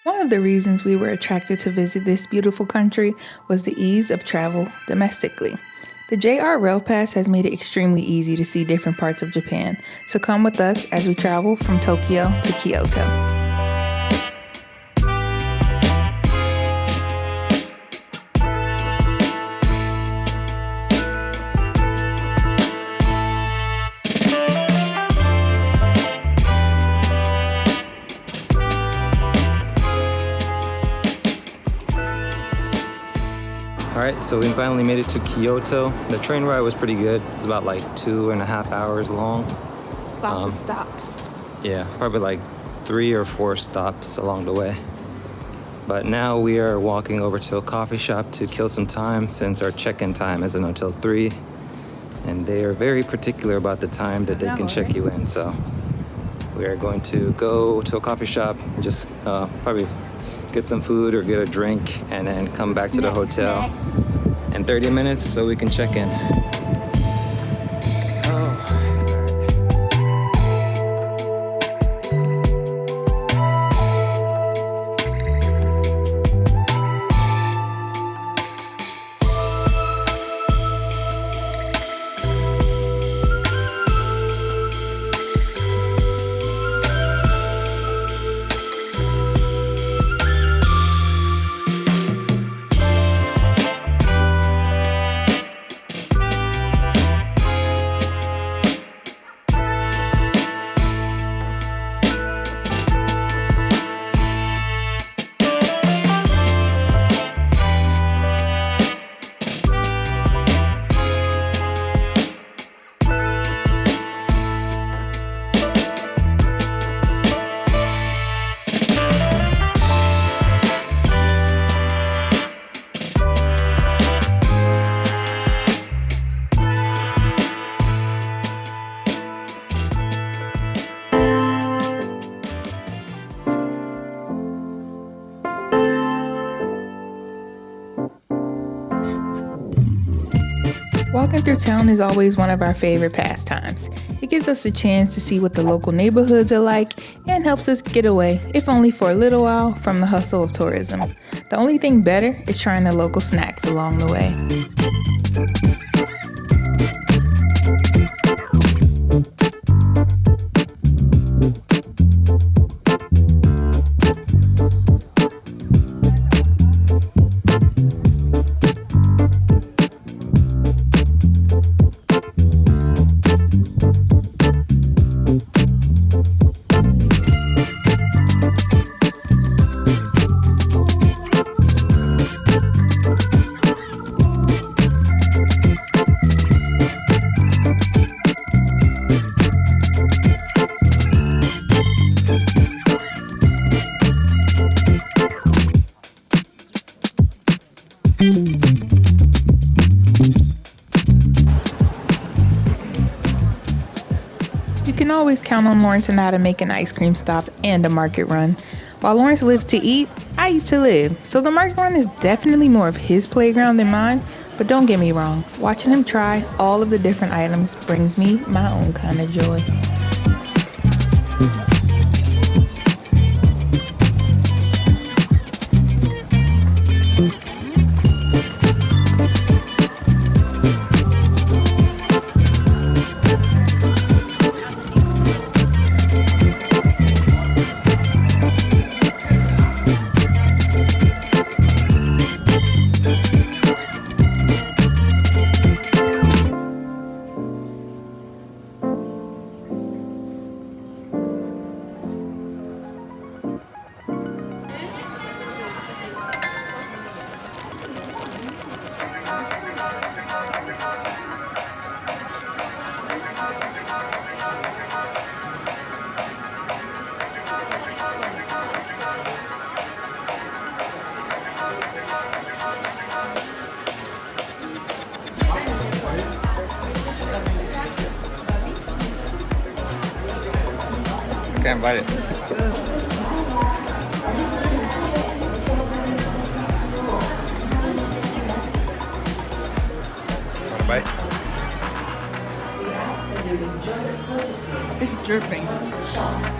One of the reasons we were attracted to visit this beautiful country was the ease of travel domestically. The JR Rail Pass has made it extremely easy to see different parts of Japan, so come with us as we travel from Tokyo to Kyoto. Alright, so we finally made it to Kyoto. The train ride was pretty good. It was about like 2.5 hours long. Lots of stops. Yeah, probably like 3 or 4 stops along the way. But now we are walking over to a coffee shop to kill some time since our check-in time isn't until 3. And they are very particular about the time that they can check you in. So we are going to go to a coffee shop and just probably get some food or get a drink and then come back to the hotel in 30 minutes so we can check in. Walking through town is always one of our favorite pastimes. It gives us a chance to see what the local neighborhoods are like and helps us get away, if only for a little while, from the hustle of tourism. The only thing better is trying the local snacks along the way. You can always count on Lawrence and I to make an ice cream stop and a market run. While Lawrence lives to eat, I eat to live. So the market run is definitely more of his playground than mine. But don't get me wrong, watching him try all of the different items brings me my own kind of joy. Can't bite it. Want a bite? It's dripping.